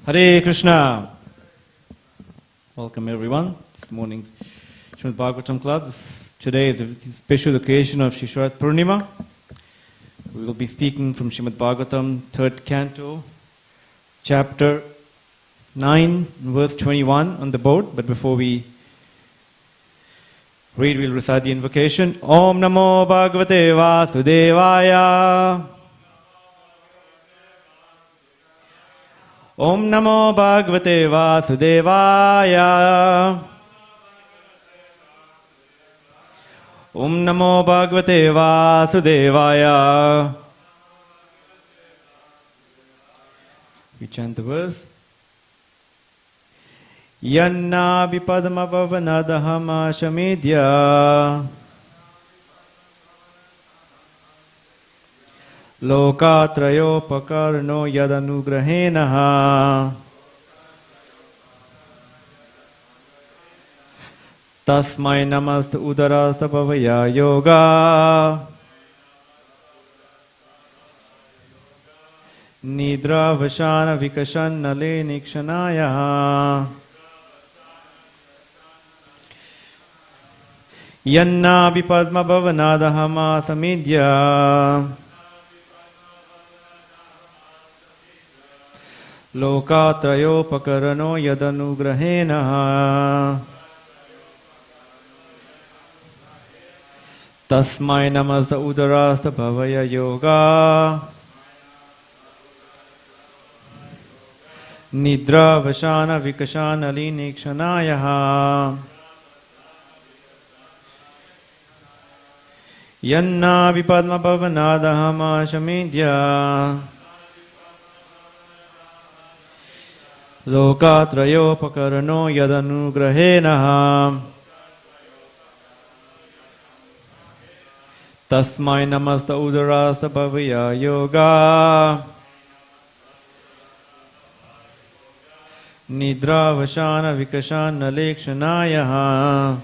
Hare Krishna. Welcome everyone. This morning's Srimad Bhagavatam class. Today is a special occasion of Shri Sharat Purnima. We will be speaking from Srimad Bhagavatam, 3rd canto, chapter 9, verse 21 on the board. But before we read, we'll recite the invocation. Om Namo Bhagavate Vasudevaya. Om Namo Bhagavate Vasudevaya. Om Namo Bhagavate Vasudevaya. We chant the verse. Yanna vipadma pavanadahama shamidya. Lokatrayopakarno yadanugrahenaha. Tasmai namasta udarasta pavaya yoga. Nidra vashana vikashanale nikshanaya. Yanna vipadma bhavanadahama samidya. Lokatrayopakarano yadanugrahenaha. Tasmai namasta udarasta bhavaya yoga. Nidra vashana vikashana linikshanaya. Yanna vipadma bhavanadahama shamidya. Lokatrayopakarano yadanugrahenaha. Tasmai namasta udarasta bhavaya yoga. Nidra vashana vikashana lekshanaya.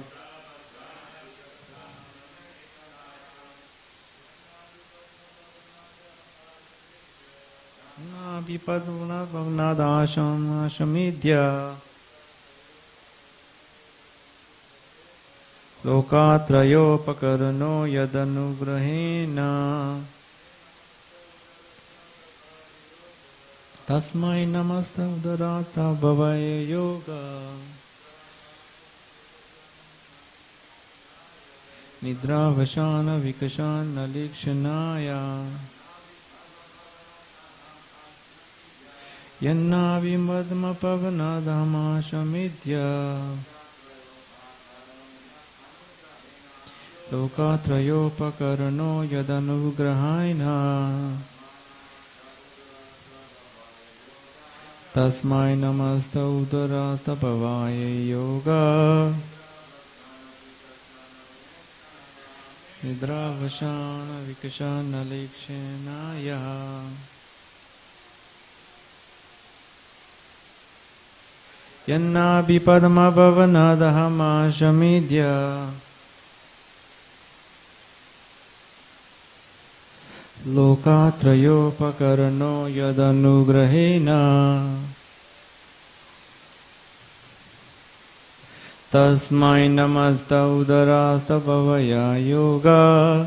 Vipaduna bhavanadasham shamidya. Lokatrayopakarano yadanugrahena. Tasmai namasta udarata bhavaya yoga. Nidra vashana vikashana lekshanaya. Yanna vimadma pavanadhama shamidya. Lokatrayopakarano yadanugrahena. Tasmai namasta udarasta bhavaya yoga. Nidra vashana vikashana lekshanaya. Yanna vipadma bhavanadahama shamidya. Lokatrayopakarano yadanugrahena. Tasmai namasta udarasta bhavaya yoga.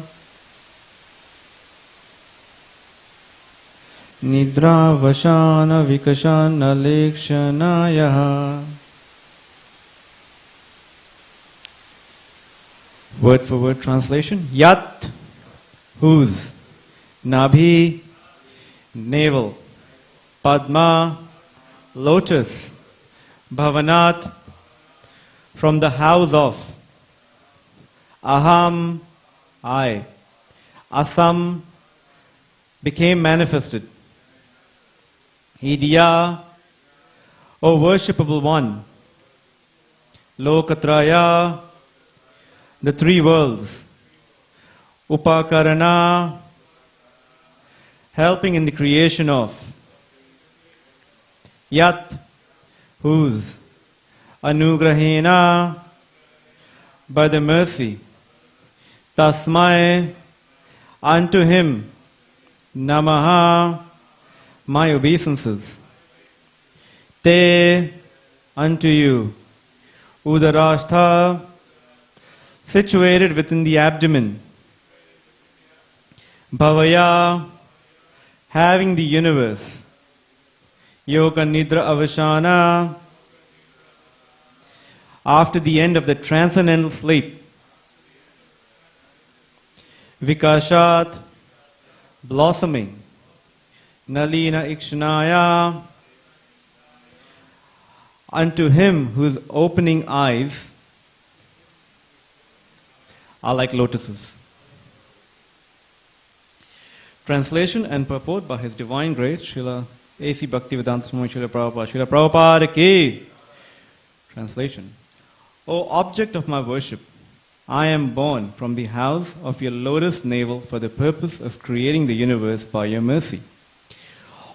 Nidra vashana vikashana lekshanaya. Word for word translation. Yat, whose. Nabhi, navel. Padma, lotus. Bhavanat, from the house of. Aham, I. Asam, became manifested. Idya, O worshipable one. Lokatraya, the three worlds. Upakarana, helping in the creation of. Yat, whose. Anugrahena, by the mercy. Tasmai, unto him. Namaha, my obeisances. Te unto you. Udarastha, situated within the abdomen. Bhavaya, having the universe. Yoga Nidra Avashana, after the end of the transcendental sleep. Vikashat, blossoming. Nalina Ikshanaya, unto him whose opening eyes are like lotuses. Translation and purport by His Divine Grace, Srila A.C. Bhaktivedanta Swami Srila Prabhupada. Srila Prabhupada ki. Translation. O object of my worship, I am born from the house of your lotus navel for the purpose of creating the universe by your mercy.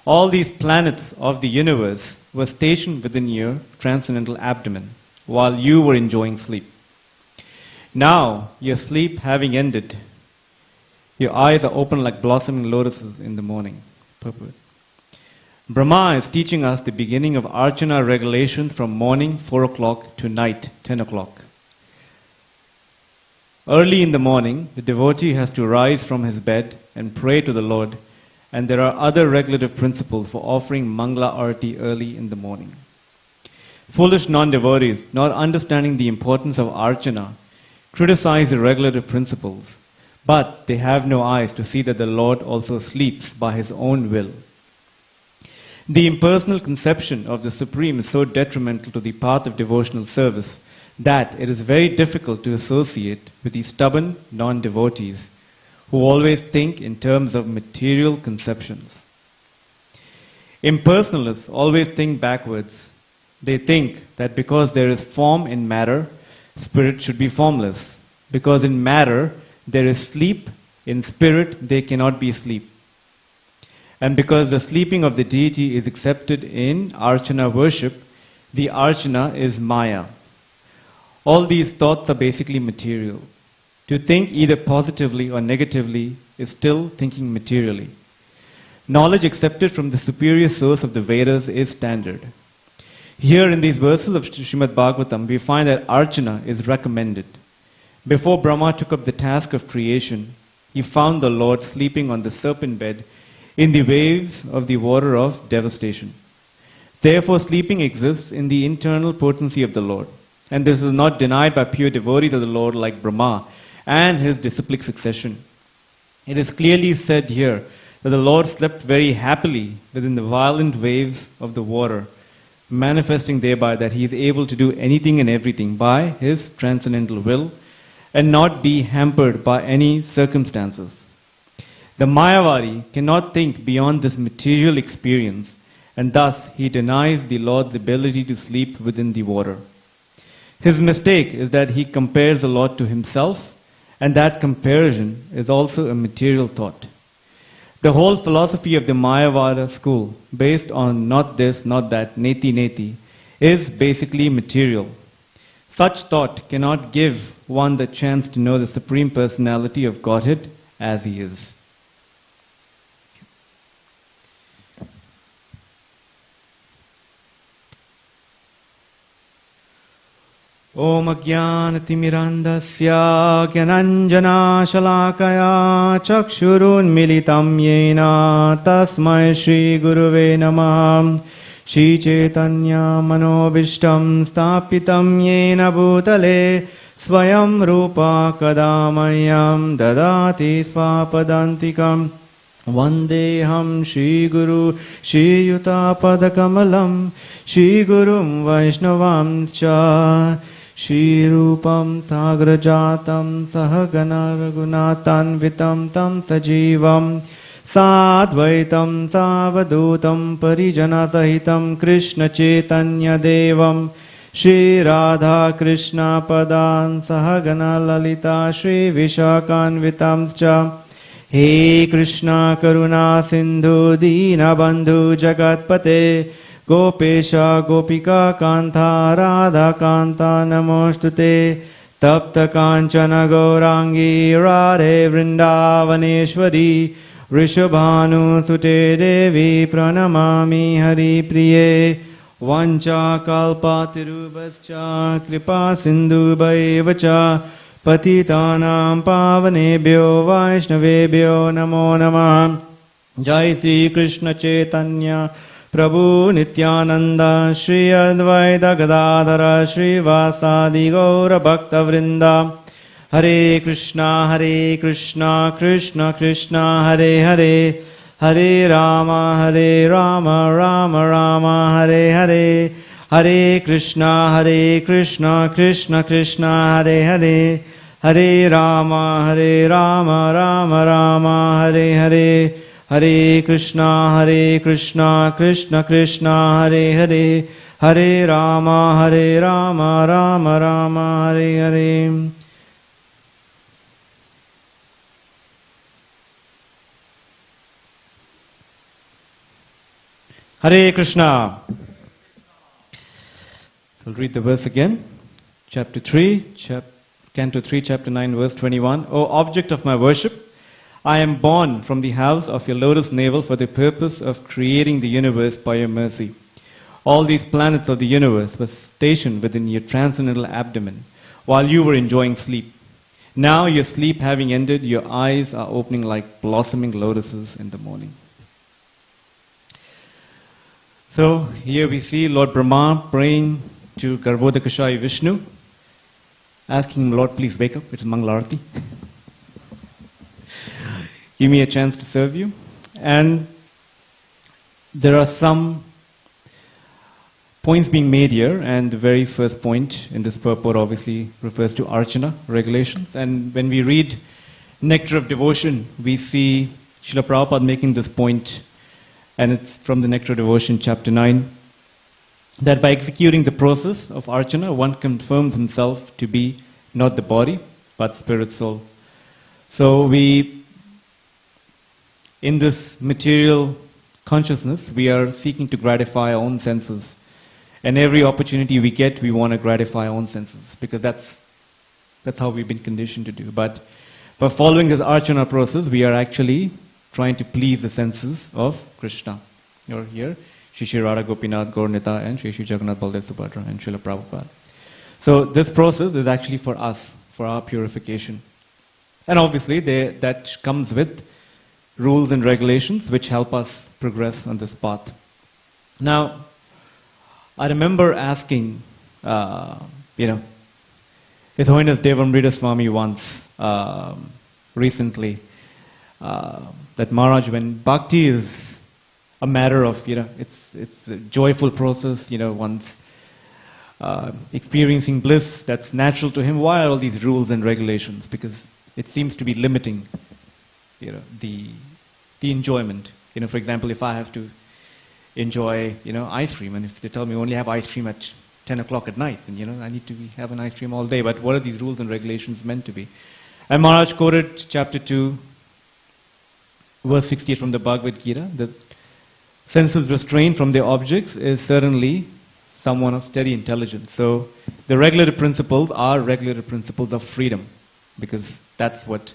All these planets of the universe were stationed within your transcendental abdomen while you were enjoying sleep. Now, your sleep having ended, your eyes are open like blossoming lotuses in the morning. Purport. Brahma is teaching us the beginning of Archana regulations from morning 4 o'clock to night 10 o'clock. Early in the morning, the devotee has to rise from his bed and pray to the Lord, and there are other regulative principles for offering Mangala Arati early in the morning. Foolish non-devotees, not understanding the importance of Archana, criticize the regulative principles, but they have no eyes to see that the Lord also sleeps by His own will. The impersonal conception of the Supreme is so detrimental to the path of devotional service that it is very difficult to associate with the stubborn non-devotees who always think in terms of material conceptions. Impersonalists always think backwards. They think that because there is form in matter, spirit should be formless. Because in matter there is sleep, in spirit there cannot be sleep. And because the sleeping of the deity is accepted in Archana worship, the Archana is Maya. All these thoughts are basically material. To think either positively or negatively is still thinking materially. Knowledge accepted from the superior source of the Vedas is standard. Here in these verses of Srimad Bhagavatam, we find that Archana is recommended. Before Brahma took up the task of creation, he found the Lord sleeping on the serpent bed in the waves of the water of devastation. Therefore, sleeping exists in the internal potency of the Lord. And this is not denied by pure devotees of the Lord like Brahma and his disciplic succession. It is clearly said here that the Lord slept very happily within the violent waves of the water, manifesting thereby that he is able to do anything and everything by his transcendental will and not be hampered by any circumstances. The Mayavadi cannot think beyond this material experience, and thus he denies the Lord's ability to sleep within the water. His mistake is that he compares the Lord to himself, and that comparison is also a material thought. The whole philosophy of the Mayavada school, based on not this, not that, neti neti, is basically material. Such thought cannot give one the chance to know the Supreme Personality of Godhead as he is. Om Ajnanatimirandasya Gyananjana Shalakaya Chakshurun Militam Yena Tasmai Shri Guruve Namah Shri Chaitanya Manobishtam Stapitam Yena Bhutale Swayam Rupa Kadamayam Dadati Swapadantikam Vandeham Shri Guru Shri Yuta Padakamalam Shri Gurum Vaishnavam Cha Shri Rupam Sagrajatam Sahagana Raghunathanvitam Tam Sajivam Sadvaitam Savadutam Parijana Sahitam Krishna Chaitanya Devam Shri Radha Krishna Padan Sahagana Lalita Shri Vishakanvitam Cha He Krishna Karuna Sindhu Dina Bandhu Jagatpate Gopesha Gopika Kanta Radha Kanta Namostute Tapta Kanchana Gaurangi Radhe Vrindavaneshwari Rishabhanu Sute Devi Pranamami Hari Priye Vancha kalpatirubhascha kripa sindhubhaivacha patitanam pavanebhyo vaishnavebhyo namo namah. Jai Sri Krishna Chaitanya Prabhu Nityananda Shri Advaita Gadadhara Shri Vasadi Gaura Bhakta Vrinda. Hare Krishna Krishna Krishna Hare Hare, Hare Rama Rama Rama Hare Hare, Hare Krishna Krishna Krishna Hare Hare, Hare Rama Rama Rama Hare Hare, Hare Krishna Krishna Krishna Hare Hare, Hare Rama Rama Rama Hare Hare. Hare Krishna. So I'll read the verse again. Chapter 3, Canto 3, Chapter 9, verse 21. O object of my worship, I am born from the house of your lotus navel for the purpose of creating the universe by your mercy. All these planets of the universe were stationed within your transcendental abdomen while you were enjoying sleep. Now your sleep having ended, your eyes are opening like blossoming lotuses in the morning. So here we see Lord Brahma praying to Garbhodakashayi Vishnu, asking him, Lord, please wake up, it's Mangalarati. Give me a chance to serve you. And there are some points being made here, and the very first point in this purport obviously refers to Archana regulations. And when we read Nectar of Devotion, we see Srila Prabhupada making this point, and it's from the Nectar of Devotion, chapter 9, that by executing the process of Archana, one confirms himself to be not the body, but spirit soul. So in this material consciousness, we are seeking to gratify our own senses. And every opportunity we get, we want to gratify our own senses, because that's how we've been conditioned to do. But by following this Archana process, we are actually trying to please the senses of Krishna. You're here, Shri Shri Radha Gopinath Gaurnita and Shri Shri Jagannath Baldev Subhadra and Srila Prabhupada. So this process is actually for us, for our purification. And obviously that comes with rules and regulations which help us progress on this path. Now, I remember asking, His Holiness Devamrita Swami once, recently, that Maharaj, when bhakti is a matter of, it's a joyful process, one's experiencing bliss that's natural to him, why are all these rules and regulations? Because it seems to be limiting, the enjoyment. For example, if I have to enjoy, ice cream, and if they tell me only have ice cream at 10 o'clock at night, then, I need to have an ice cream all day. But what are these rules and regulations meant to be? And Maharaj quoted chapter 2, verse 68 from the Bhagavad Gita, the senses restrained from their objects is certainly someone of steady intelligence. So the regulative principles are regulative principles of freedom, because that's what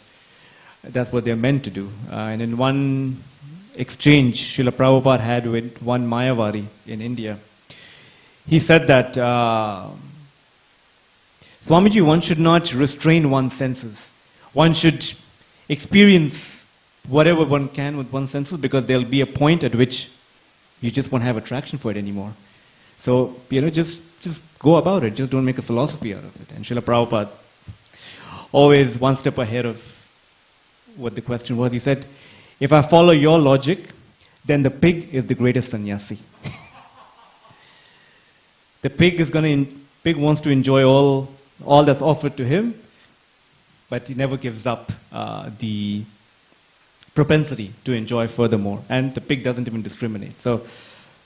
they're meant to do. And in one exchange Srila Prabhupada had with one Mayavadi in India, he said that, Swamiji, one should not restrain one's senses. One should experience whatever one can with one's senses, because there'll be a point at which you just won't have attraction for it anymore. So, just go about it. Just don't make a philosophy out of it. And Srila Prabhupada, always one step ahead of what the question was, he said, if I follow your logic, then the pig is the greatest sannyasi. The pig wants to enjoy all that's offered to him, but he never gives up the propensity to enjoy furthermore. And the pig doesn't even discriminate. So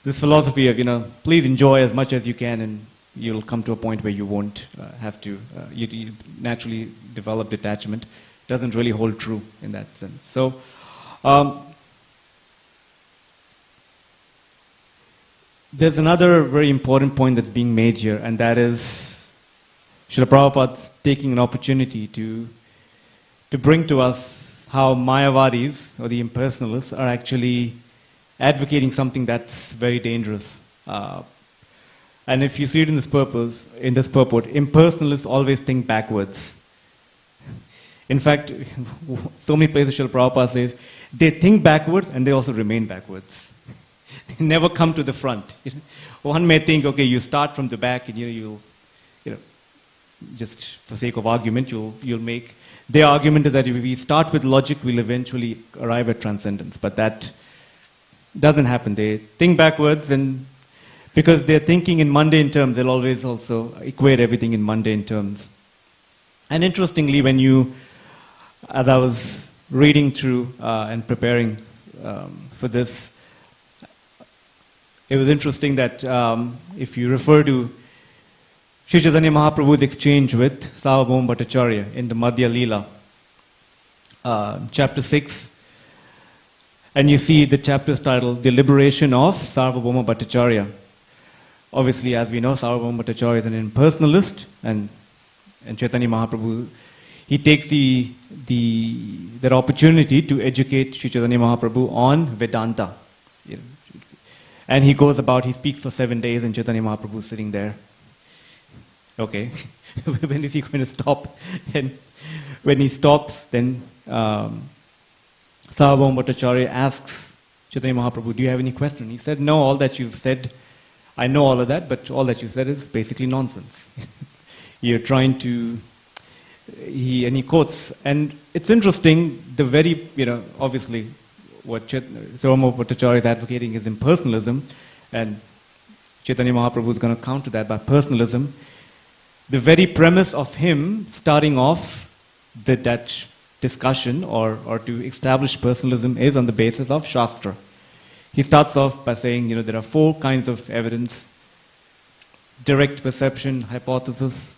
this philosophy of, please enjoy as much as you can, and you'll come to a point where you won't have to, you naturally develop detachment, doesn't really hold true in that sense. So, there's another very important point that's being made here, and that is Srila Prabhupada's taking an opportunity to bring to us how Mayavadis, or the impersonalists, are actually advocating something that's very dangerous. And if you see it in this purport, impersonalists always think backwards. In fact, so many places Srila Prabhupada says, they think backwards and they also remain backwards. They never come to the front. One may think, okay, you start from the back and you'll just for sake of argument, you'll make. Their argument is that if we start with logic, we'll eventually arrive at transcendence. But that doesn't happen. They think backwards, and because they're thinking in mundane terms, they'll always also equate everything in mundane terms. And interestingly, as I was reading through and preparing for this, it was interesting that if you refer to Sri Chaitanya Mahaprabhu's exchange with Sarvabhauma Bhattacharya in the Madhya Leela, chapter 6, and you see the chapter's title, The Liberation of Sarvabhauma Bhattacharya. Obviously, as we know, Sarvabhauma Bhattacharya is an impersonalist, and Chaitanya Mahaprabhu, he takes that opportunity to educate Sri Chaitanya Mahaprabhu on Vedanta. And he speaks for 7 days, and Chaitanya Mahaprabhu is sitting there. Okay, when is he going to stop? And when he stops, then Sarvabhauma Bhattacharya asks Chaitanya Mahaprabhu, do you have any question? He said, no, all that you've said, I know all of that, but all that you said is basically nonsense. You're trying to... He quotes, and it's interesting, obviously, what Sarvabhauma Bhattacharya is advocating is impersonalism, and Chaitanya Mahaprabhu is going to counter that by personalism. The very premise of him starting off that discussion or to establish personalism is on the basis of Shastra. He starts off by saying, there are 4 kinds of evidence: direct perception, hypothesis,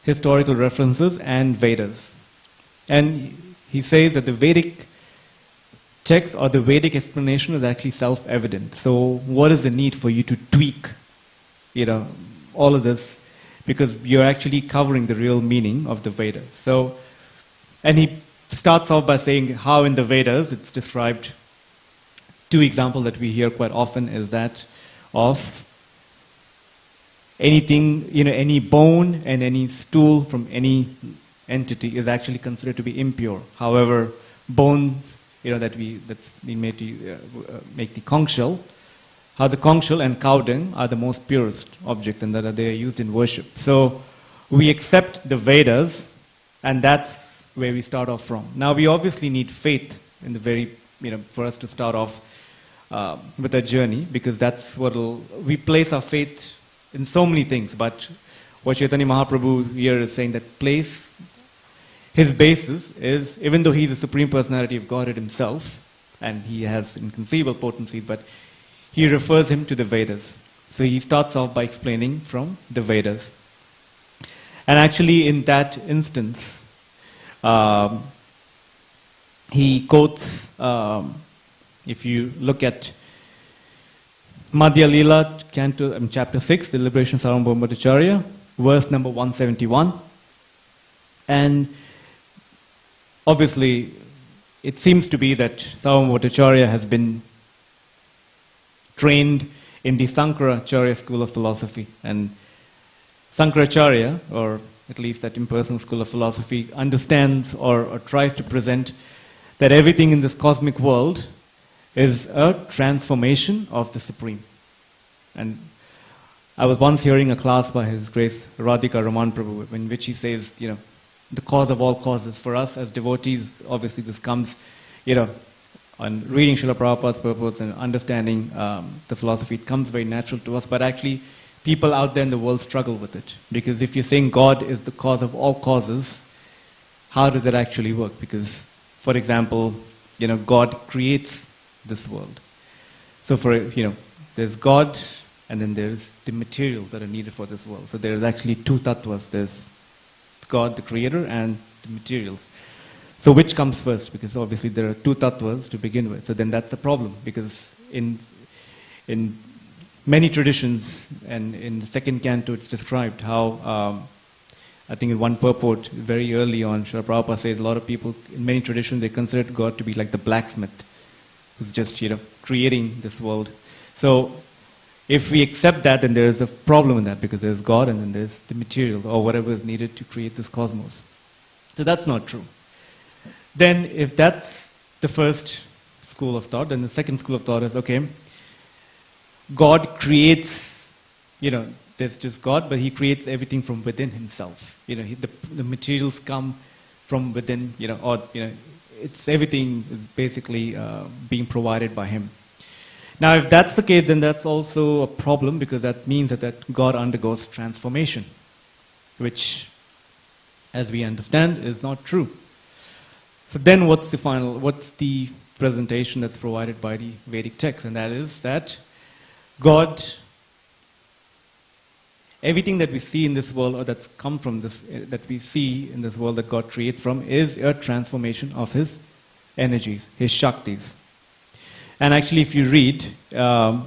historical references, and Vedas. And he says that the Vedic text or the Vedic explanation is actually self-evident. So what is the need for you to tweak, all of this? Because you're actually covering the real meaning of the Vedas. So, and he starts off by saying how in the Vedas it's described. 2 examples that we hear quite often is that of anything, any bone and any stool from any entity is actually considered to be impure. However, bones, that's been made to make the conch shell, how the conch shell and cow dung are the most purest objects and that they are used in worship. So we accept the Vedas, and that's where we start off from. Now we obviously need faith in the for us to start off with our journey, because that's we place our faith in so many things. But what Chaitanya Mahaprabhu here is saying, that his basis is, even though he's the Supreme Personality of Godhead himself, and he has inconceivable potencies, but he refers him to the Vedas. So he starts off by explaining from the Vedas. And actually in that instance, he quotes, if you look at Madhya Leela, chapter 6, the Liberation of Sarvabhauma Bhattacharya, verse number 171. And obviously, it seems to be that Sarvabhauma Bhattacharya has been trained in the Sankaracharya school of philosophy. And Sankaracharya, or at least that impersonal school of philosophy, understands or tries to present that everything in this cosmic world is a transformation of the Supreme. And I was once hearing a class by His Grace Radha Vinod Prabhu, in which he says, the cause of all causes. For us as devotees, obviously this comes, on reading Srila Prabhupada's purports and understanding the philosophy, it comes very natural to us. But actually, people out there in the world struggle with it. Because if you're saying God is the cause of all causes, how does that actually work? Because, for example, God creates this world. So there's God, and then there's the materials that are needed for this world. So there's actually 2 tattvas. There's God, the creator, and the materials. So which comes first? Because obviously there are 2 tattvas to begin with. So then that's the problem, because in many traditions, and in the 2nd canto it's described how, I think in one purport very early on, Srila Prabhupada says a lot of people, in many traditions, they consider God to be like the blacksmith, who's just creating this world. So If we accept that, then there is a problem in that, because there's God and then there's the material or whatever is needed to create this cosmos. So that's not true. Then if that's the first school of thought, then the second school of thought is, okay, God creates, there's just God, but he creates everything from within himself. The materials come from within, it's everything is basically being provided by him. Now, if that's the case, then that's also a problem, because that means that God undergoes transformation, which, as we understand, is not true. So then what's the presentation that's provided by the Vedic text? And that is that God, everything that we see in this world, or that's come from this, that we see in this world that God creates from, is a transformation of his energies, his shaktis. And actually, if you read, the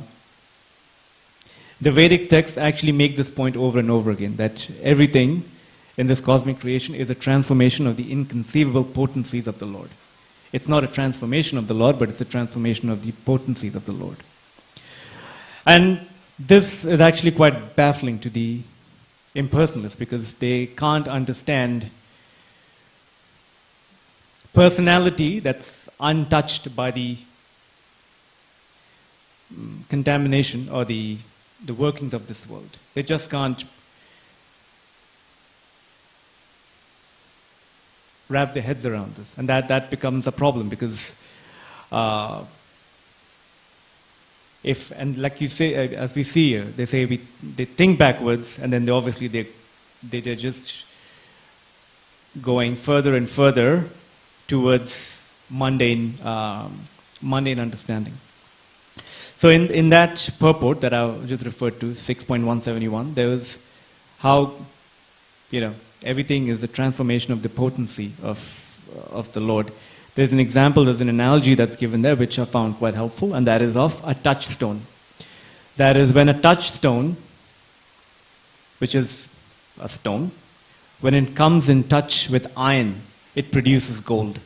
Vedic texts actually make this point over and over again, that everything in this cosmic creation is a transformation of the inconceivable potencies of the Lord. It's not a transformation of the Lord, but it's a transformation of the potencies of the Lord. And this is actually quite baffling to the impersonalists, because they can't understand personality that's untouched by the contamination or the workings of this world. They just can't wrap their heads around this, and that becomes a problem, because like you say, as we see here, they say they think backwards, and then they're just going further and further towards mundane understanding. So in that purport that I just referred to, 6.171, there was how, everything is a transformation of the potency of the Lord. There's an example, there's an analogy that's given there, which I found quite helpful, and that is of a touchstone. That is, when a touchstone, which is a stone, when it comes in touch with iron, it produces gold,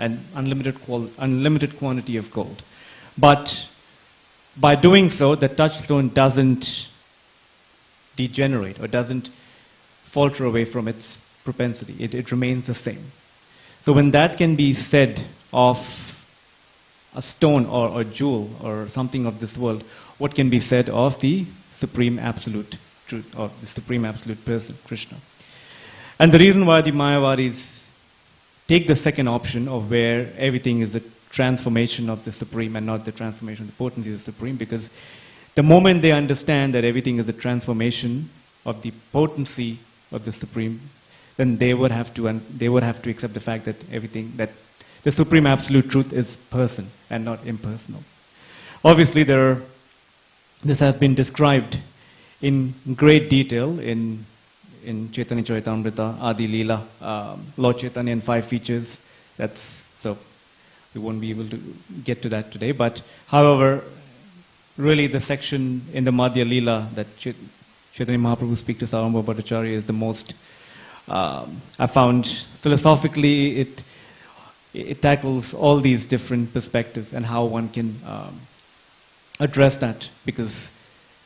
an unlimited quantity of gold. But by doing so, the touchstone doesn't degenerate or doesn't falter away from its propensity. It remains the same. So when that can be said of a stone or a jewel or something of this world, what can be said of the Supreme Absolute Truth, or the Supreme Absolute Person, Krishna? And the reason why the Mayavadis take the second option of where everything is a transformation of the Supreme and not the transformation of the potency of the Supreme, because the moment they understand that everything is a transformation of the potency of the Supreme, then they would have to accept the fact that that the Supreme Absolute Truth is person and not impersonal. Obviously, this has been described in great detail in Chaitanya Charitamrita, Adi Leela, Lord Chaitanya and 5 features. So we won't be able to get to that today. But however, really the section in the Madhya Leela that Chaitanya Mahaprabhu speaks to Sarvabhauma Bhattacharya is the most, I found philosophically it tackles all these different perspectives and how one can address that, because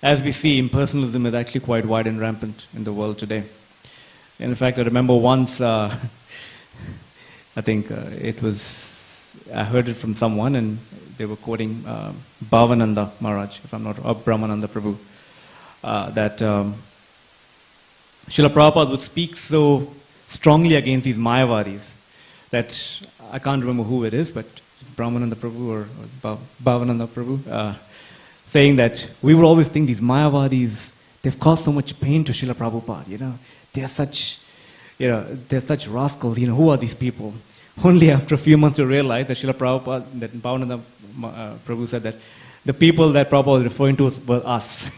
as we see, impersonalism is actually quite wide and rampant in the world today. In fact, I remember once, I think I heard it from someone, and they were quoting Bhavananda Maharaj, if I'm not, or Brahmananda Prabhu, that Srila Prabhupada would speak so strongly against these Mayavadis that I can't remember who it is, but Brahmananda Prabhu or Bhavananda Prabhu, saying that we would always think these Mayavadis, they've caused so much pain to Srila Prabhupada, they're such rascals, who are these people? Only after a few months we realized that Srila Prabhupada, that Bhavananda Prabhu said that the people that Prabhupada was referring to were us.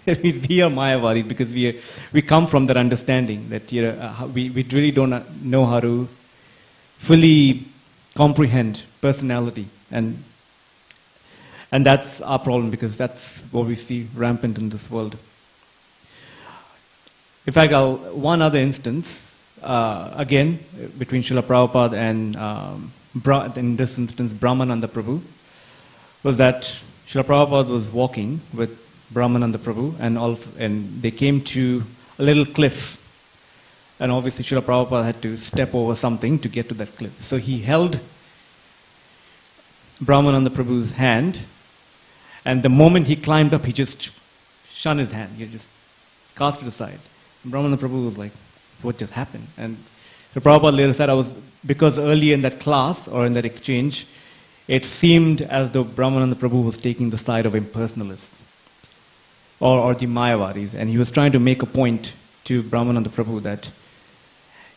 That means we are Mayavadis, because we come from that understanding that we really don't know how to fully comprehend personality, and that's our problem, because that's what we see rampant in this world. In fact, one other instance, again, between Srila Prabhupada and, in this instance, Brahmananda Prabhu, was that Srila Prabhupada was walking with Brahmananda Prabhu, and they came to a little cliff. And obviously Srila Prabhupada had to step over something to get to that cliff. So he held Brahmananda Prabhu's hand, and the moment he climbed up, he just shunned his hand. He just cast it aside. And Brahmananda Prabhu was like, what just happened? And Srila Prabhupada later said, because early in that class, or in that exchange, it seemed as though Brahmananda Prabhu was taking the side of impersonalists, or the Mayavadis, and he was trying to make a point to Brahmananda Prabhu that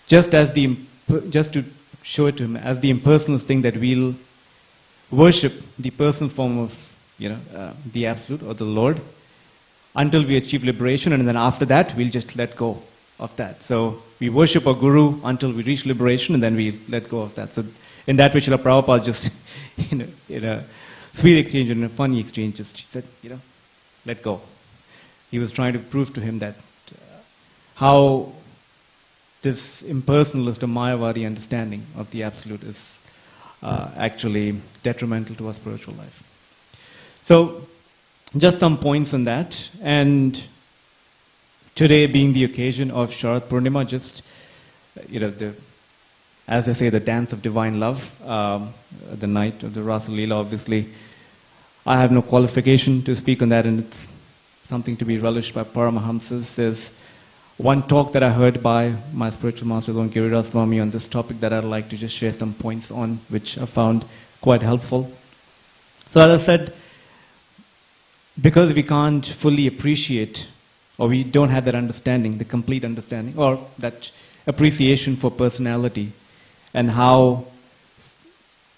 just to show it to him as the impersonalist thing, that we'll worship the personal form of the Absolute or the Lord until we achieve liberation, and then after that we'll just let go of that. So we worship our Guru until we reach liberation, and then we let go of that. So in that way, Srila Prabhupada just in a sweet exchange and in a funny exchange just said, let go. He was trying to prove to him that how this impersonalist or Mayavadi understanding of the Absolute is actually detrimental to our spiritual life. So, just some points on that. And today being the occasion of Sharad Purnima, just, as I say, the dance of divine love, the night of the Rasa Leela, obviously, I have no qualification to speak on that, and it's something to be relished by Paramahamsas. There's one talk that I heard by my spiritual master, Lord Giriraj Swami, on this topic that I'd like to just share some points on, which I found quite helpful. So as I said, because we can't fully appreciate, or we don't have that understanding, the complete understanding, or that appreciation for personality, and how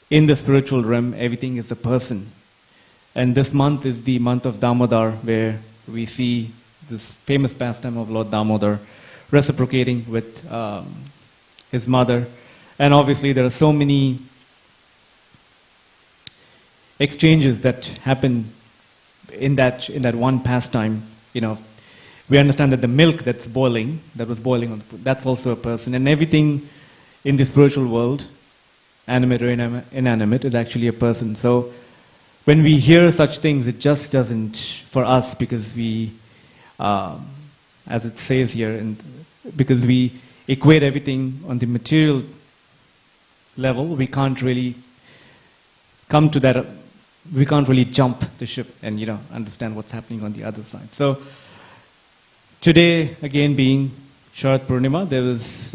in the spiritual realm everything is a person. And this month is the month of Damodar, where we see this famous pastime of Lord Damodar reciprocating with his mother. And obviously there are so many exchanges that happen in that one pastime. We understand that the milk that was boiling that's also a person. And everything in the spiritual world, animate or inanimate, is actually a person. So when we hear such things, it just doesn't, for us, because we, as it says here, because we equate everything on the material level, we can't really come to that, we can't really jump the ship and, understand what's happening on the other side. So today, again, being Sharad Purnima, there was,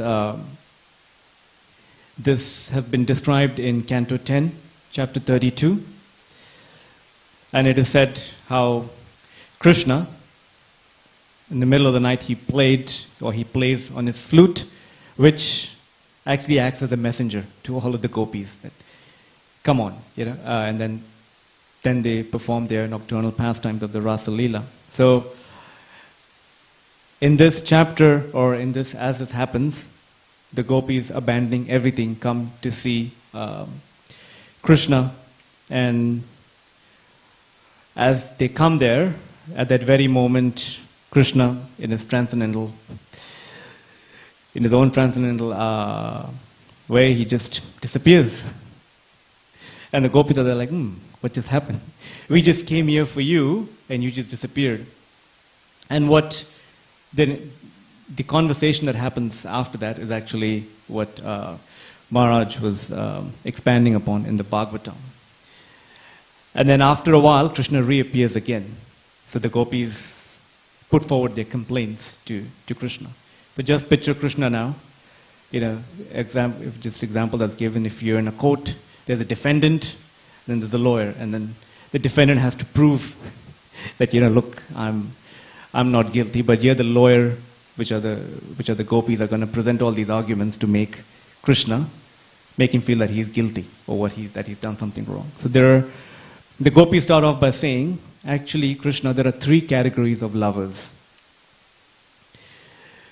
this has been described in Canto 10, Chapter 32. And it is said how Krishna, in the middle of the night, he plays on his flute, which actually acts as a messenger to all of the gopis. That, come on, and then they perform their nocturnal pastimes of the Rasa Leela. So, in this chapter, or in this, as this happens, the gopis abandoning everything come to see Krishna, and as they come there, at that very moment, Krishna, in his own transcendental way, he just disappears. And the gopis are there like, what just happened? We just came here for you, and you just disappeared. And then the conversation that happens after that is actually what Maharaj was expanding upon in the Bhagavatam. And then after a while, Krishna reappears again. So the gopis put forward their complaints to Krishna. So just picture Krishna now. Example that's given, if you're in a court, there's a defendant, then there's a lawyer, and then the defendant has to prove that, look, I'm not guilty, but here the lawyer, which are the gopis, are going to present all these arguments to make Krishna, make him feel that he's guilty, or that he's done something wrong. So the gopis start off by saying, actually, Krishna, there are 3 categories of lovers.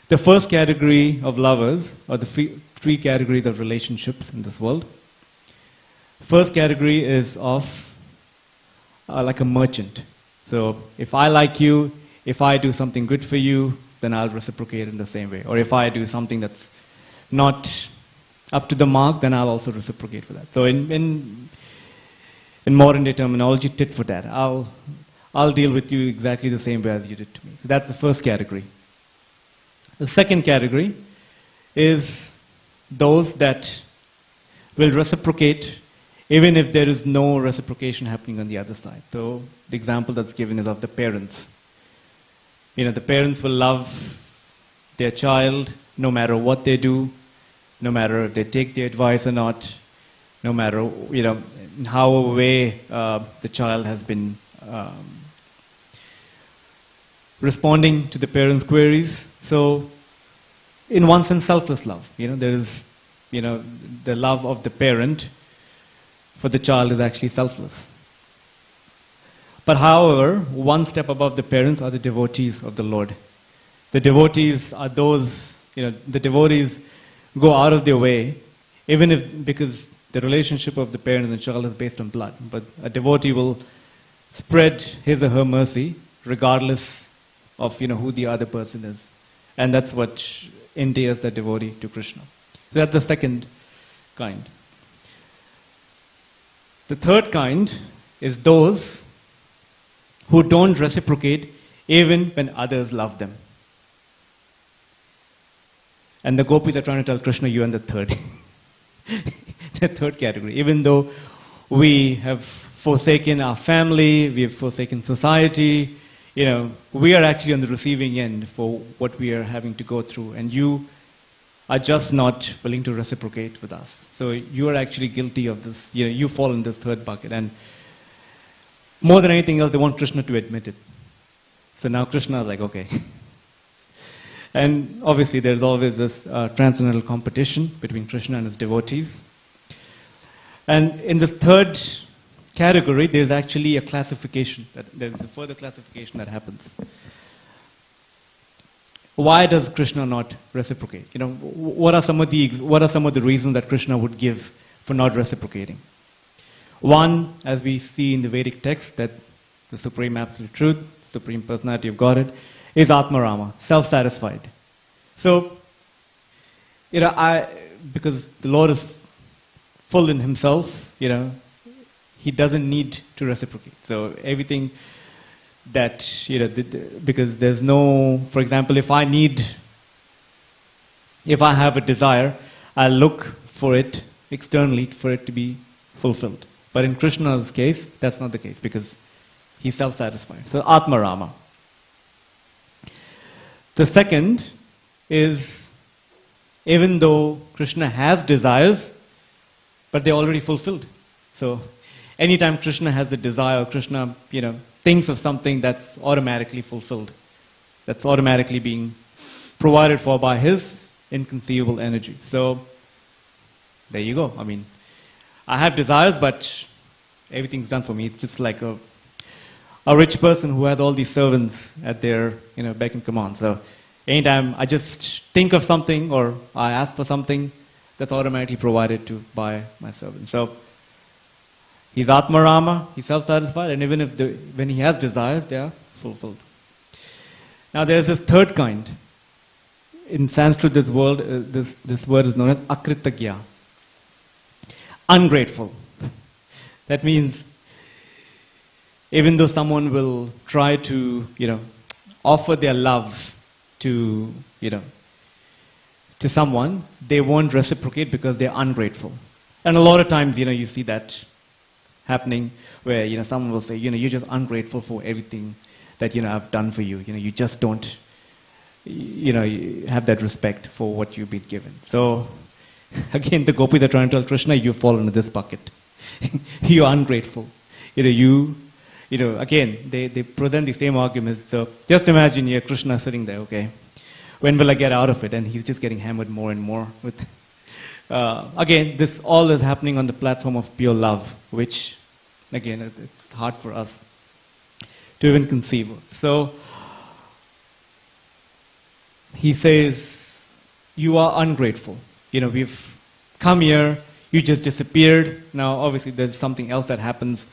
The first category of lovers, or the 3 categories of relationships in this world. First category is of like a merchant. So if I like you, if I do something good for you, then I'll reciprocate in the same way. Or if I do something that's not up to the mark, then I'll also reciprocate for that. So in in modern day terminology, tit for tat. I'll deal with you exactly the same way as you did to me. So that's the first category. The second category is those that will reciprocate even if there is no reciprocation happening on the other side. So the example that's given is of the parents. The parents will love their child no matter what they do, no matter if they take the advice or not, no matter in how way the child has been responding to the parents' queries. So, in one sense, selfless love. There is, the love of the parent for the child is actually selfless. But however, one step above the parents are the devotees of the Lord. The devotees are those, the devotees go out of their way, even if, because the relationship of the parent and the child is based on blood. But a devotee will spread his or her mercy regardless of, who the other person is. And that's what endears the devotee to Krishna. So that's the second kind. The third kind is those who don't reciprocate even when others love them. And the gopis are trying to tell Krishna, you are in the third. The third category. Even though we have forsaken our family, we have forsaken society, we are actually on the receiving end for what we are having to go through. And you are just not willing to reciprocate with us. So you are actually guilty of this. You fall in this third bucket. And more than anything else, they want Krishna to admit it. So now Krishna is like, okay. And obviously there's always this transcendental competition between Krishna and his devotees. And in the third category, there's actually a classification. There's a further classification that happens. Why does Krishna not reciprocate? What are some of the reasons that Krishna would give for not reciprocating? One, as we see in the Vedic text, that the Supreme Absolute Truth, Supreme Personality of Godhead, is Atmarama, self-satisfied. So, because the Lord is full in himself, he doesn't need to reciprocate. So everything that, because there's no, for example, if I have a desire, I'll look for it externally for it to be fulfilled. But in Krishna's case, that's not the case because he's self-satisfied. So Atmarama. The second is, even though Krishna has desires, but they're already fulfilled. So anytime Krishna has a desire, Krishna, thinks of something, that's automatically fulfilled. That's automatically being provided for by his inconceivable energy. So there you go. I have desires, but everything's done for me. It's just like a rich person who has all these servants at their beck and command. So anytime I just think of something or I ask for something, that's automatically provided to by my servant. So he's Atmarama, he's self-satisfied, and even if when he has desires, they are fulfilled. Now there's this third kind. In Sanskrit, this word is known as akritagya, ungrateful. That means even though someone will try to, offer their love to someone, they won't reciprocate because they're ungrateful. And a lot of times, you see that happening where, someone will say, you're just ungrateful for everything that, I've done for you. You just don't, you have that respect for what you've been given. So, again, the gopis are trying to tell Krishna, you fall into this bucket. You're ungrateful. Again, they present the same arguments. So, just imagine Krishna sitting there, okay. When will I get out of it? And he's just getting hammered more and more with... again, this all is happening on the platform of pure love, which, again, it's hard for us to even conceive of. So, he says, you are ungrateful. We've come here, you just disappeared. Now, obviously, there's something else that happens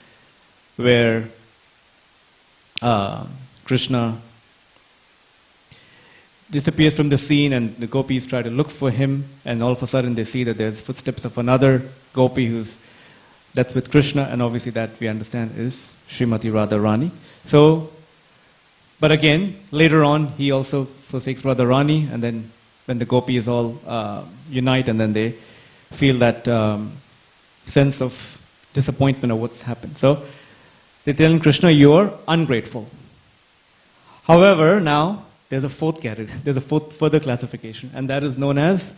where Krishna disappears from the scene and the gopis try to look for him, and all of a sudden they see that there's footsteps of another gopi who's That's with Krishna, and obviously that we understand is Srimati Radharani. So, but again, later on, he also forsakes Radharani, and then when the gopis all unite, and then they feel that sense of disappointment of what's happened. So, they're telling Krishna, you're ungrateful. However, now, there's a fourth category, there's a further classification, and that is known as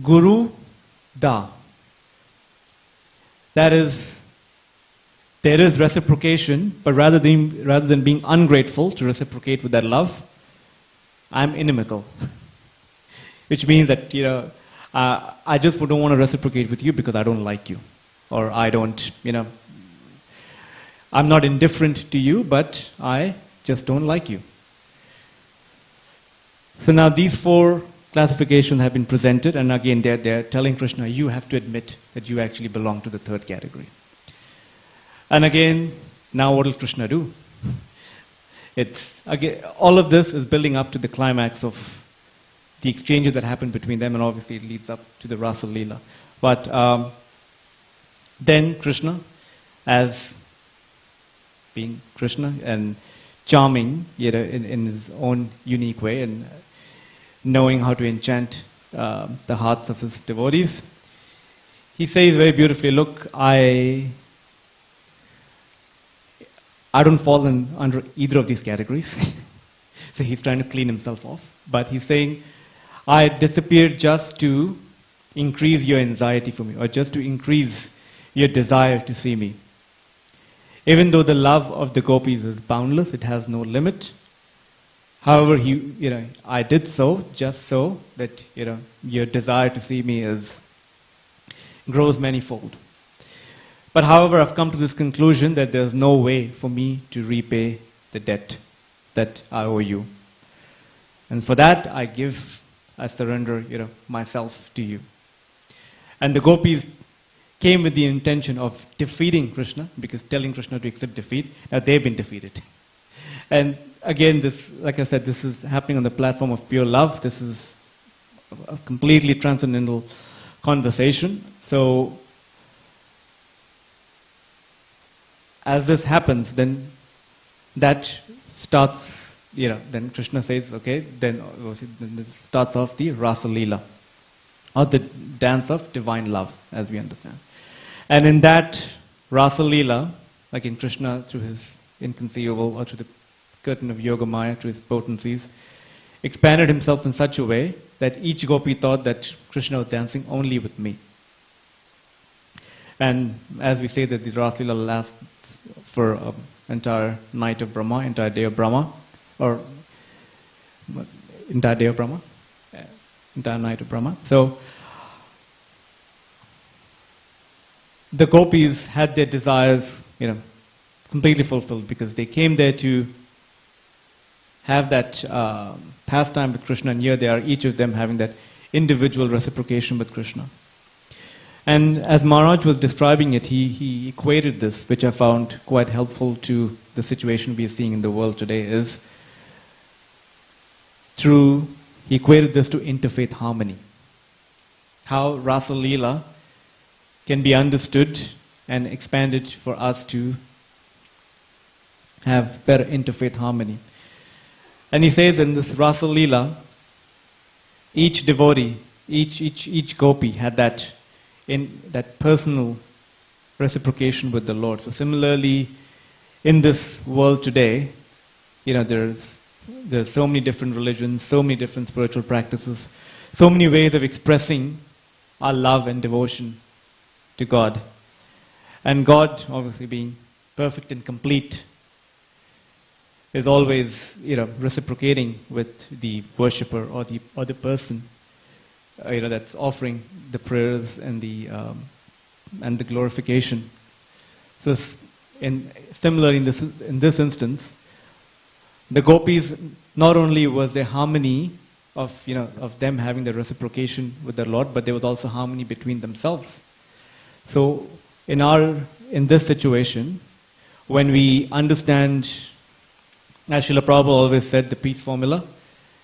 Guru Da. That is, there is reciprocation, but rather than being ungrateful to reciprocate with that love, I'm inimical. Which means that, I just don't want to reciprocate with you because I don't like you. Or I don't, I'm not indifferent to you, but I just don't like you. So now these four classifications have been presented, and again they're telling Krishna, you have to admit that you actually belong to the third category. And again, now what will Krishna do? All of this is building up to the climax of the exchanges that happen between them, and obviously it leads up to the Rasa Leela. But then Krishna, as being Krishna and charming, in his own unique way, and knowing how to enchant the hearts of his devotees, he says very beautifully, look, I don't fall under either of these categories. So he's trying to clean himself off. But he's saying, I disappeared just to increase your anxiety for me, or just to increase your desire to see me. Even though the love of the gopis is boundless, it has no limit. However, I did so just so that your desire to see me grows manifold. But however, I've come to this conclusion that there's no way for me to repay the debt that I owe you, and for that I surrender myself to you. And the gopis came with the intention of defeating Krishna, because telling Krishna to accept defeat, now they've been defeated. And again, this, like I said, this is happening on the platform of pure love. This is a completely transcendental conversation. So, as this happens, then that starts, then Krishna says, okay, then this starts off the Rasa Leela, or the dance of divine love, as we understand. And in that Rasa Leela, again, Krishna, through his inconceivable, or through the curtain of Yoga Maya, through his potencies, expanded himself in such a way that each gopi thought that Krishna was dancing only with me. And as we say that the Rasa Leela lasts for an entire night of Brahma, entire day of Brahma, or entire day of Brahma, entire night of Brahma. So, the gopis had their desires, completely fulfilled, because they came there to have that pastime with Krishna, and here they are, each of them having that individual reciprocation with Krishna. And as Maharaj was describing it, he equated this, which I found quite helpful to the situation we are seeing in the world today, is he equated this to interfaith harmony. How Rasa Leela can be understood and expanded for us to have better interfaith harmony. And he says in this Rasa Leela, each devotee, each gopi had that personal reciprocation with the Lord. So similarly, in this world today, there's so many different religions, so many different spiritual practices, so many ways of expressing our love and devotion to God. And God, obviously being perfect and complete, is always, reciprocating with the worshipper or the person, that's offering the prayers and the glorification. So, similarly in this instance, the gopis, not only was there harmony of them having the reciprocation with their Lord, but there was also harmony between themselves. So, in this situation, when we understand, as Srila Prabhupada always said, the peace formula,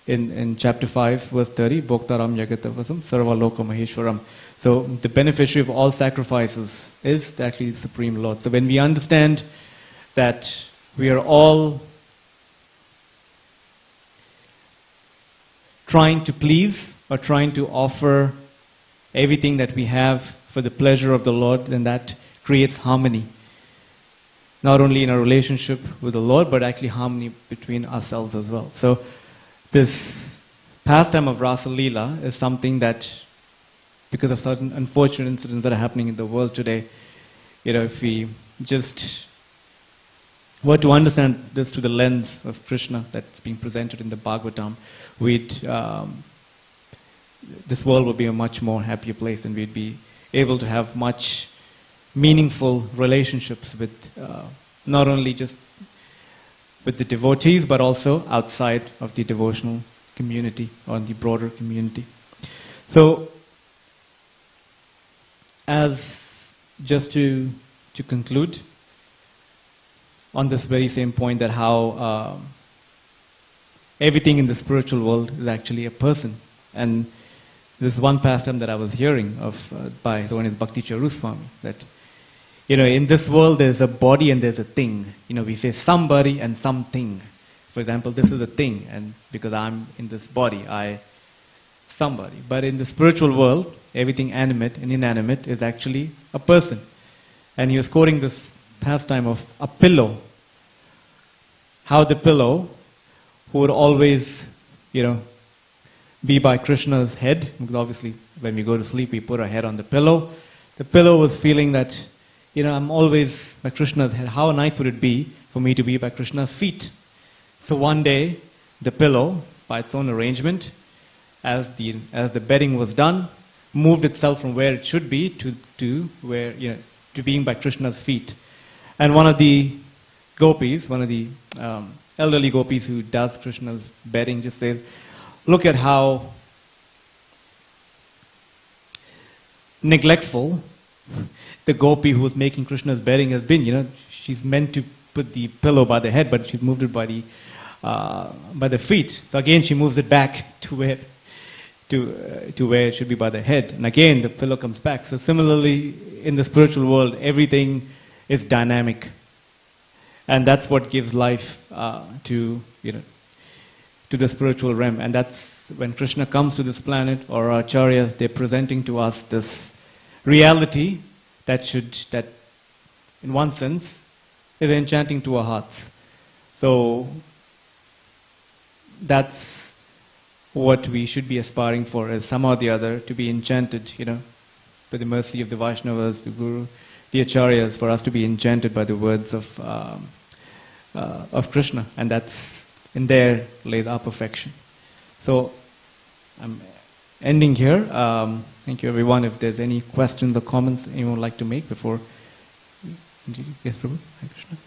in chapter 5, verse 30, Bhoktaram Yagatavasam Sarva Loka Maheshwaram. So the beneficiary of all sacrifices is actually the Supreme Lord. So when we understand that we are all trying to please or trying to offer everything that we have for the pleasure of the Lord, then that creates harmony. Not only in our relationship with the Lord, but actually harmony between ourselves as well. So this pastime of Rasa Leela is something that, because of certain unfortunate incidents that are happening in the world today, if we just were to understand this through the lens of Krishna that's being presented in the Bhagavatam, this world would be a much more happier place, and we'd be able to have much meaningful relationships with not only just with the devotees, but also outside of the devotional community or the broader community. So, just to conclude on this very same point, that how everything in the spiritual world is actually a person. And this one pastime that I was hearing of by the one is Bhakti Charuswami, that in this world there's a body and there's a thing. We say somebody and something. For example, this is a thing, and because I'm in this body, I somebody. But in the spiritual world, everything animate and inanimate is actually a person. And he was quoting this pastime of a pillow. How the pillow, who would always, be by Krishna's head, because obviously when we go to sleep, we put our head on the pillow. The pillow was feeling that, I'm always by Krishna's head. How nice would it be for me to be by Krishna's feet? So one day, the pillow, by its own arrangement, as the bedding was done, moved itself from where it should be to where, to being by Krishna's feet. And one of the gopis, one of the elderly gopis who does Krishna's bedding, just says, look at how neglectful the gopi who was making Krishna's bedding has been. She's meant to put the pillow by the head, but she's moved it by the feet. So again, she moves it back to where it should be by the head. And again, the pillow comes back. So similarly, in the spiritual world, everything is dynamic. And that's what gives life to the spiritual realm. And that's when Krishna comes to this planet, or our acharyas, they're presenting to us this reality that in one sense is enchanting to our hearts. So that's what we should be aspiring for, is somehow or the other to be enchanted, by the mercy of the Vaishnavas, the Guru, the acharyas, for us to be enchanted by the words of Krishna, and that's in there lays our perfection. So I'm ending here. Thank you, everyone. If there's any questions or comments anyone would like to make before. Yes, Prabhu. Hi, Krishna.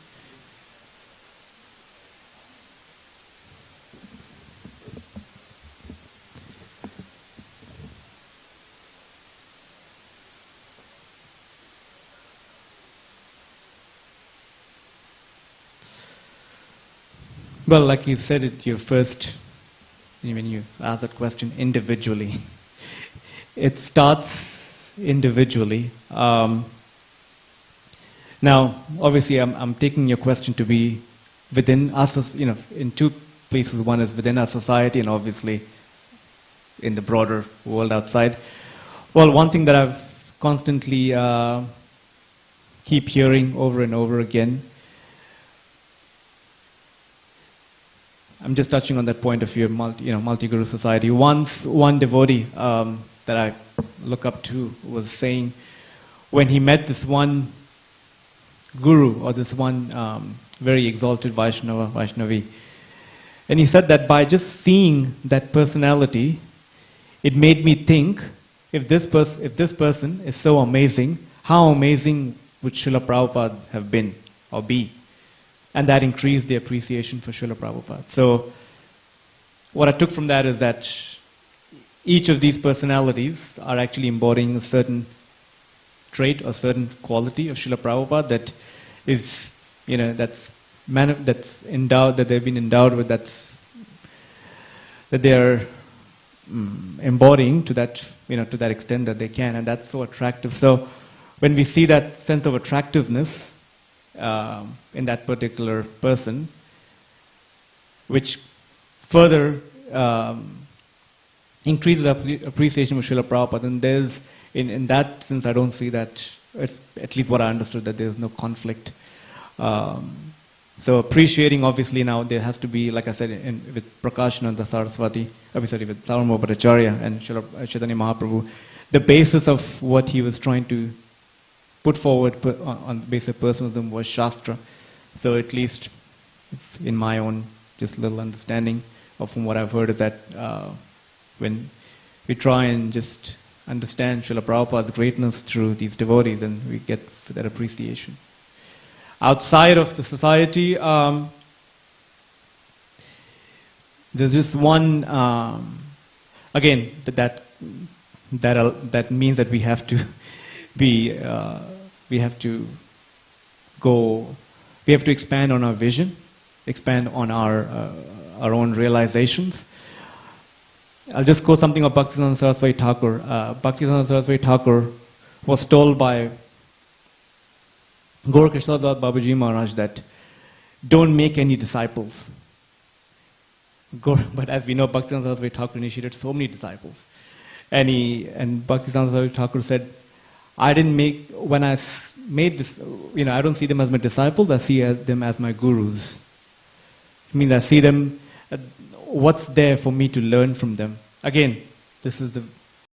Well, like you said it, when you asked that question individually, it starts individually. Now, obviously, I'm taking your question to be within us, in two places. One is within our society, and obviously in the broader world outside. Well, one thing that I've constantly keep hearing over and over again, I'm just touching on that point of view of multi-guru society. Once one devotee that I look up to was saying, when he met this one guru or this one very exalted Vaishnavi, and he said that by just seeing that personality, it made me think, if this person is so amazing, how amazing would Srila Prabhupada have been or be? And that increased the appreciation for Srila Prabhupada. So what I took from that is that each of these personalities are actually embodying a certain trait or certain quality of Srila Prabhupada that is, that's endowed, that they've been endowed with, that they are embodying to that, to that extent that they can, and that's so attractive. So when we see that sense of attractiveness in that particular person, which further increases appreciation of Srila Prabhupada, and there's, in that sense, I don't see that, at least what I understood, that there's no conflict. So appreciating, obviously, now there has to be, like I said, with Prakashananda Saraswati, with Sarvabhauma Bhattacharya and Srila Chaitanya Mahaprabhu, the basis of what he was trying to put forward on the basis of personalism was Shastra. So at least in my own just little understanding of from what I've heard is that when we try and just understand Srila Prabhupada's greatness through these devotees, and we get that appreciation. Outside of the society, there's just one, again, that means that we have to be, we have to expand on our vision, expand on our own realizations. I'll just quote something of Bhaktivedanta Saraswati Thakur. Bhaktivedanta Saraswati Thakur was told by Gorakishore Das Babaji Maharaj that don't make any disciples. But as we know, Bhaktivedanta Saraswati Thakur initiated so many disciples. And Bhaktivedanta Saraswati Thakur said, when I made this, I don't see them as my disciples, I see them as my gurus. It means I see them, what's there for me to learn from them. Again, this is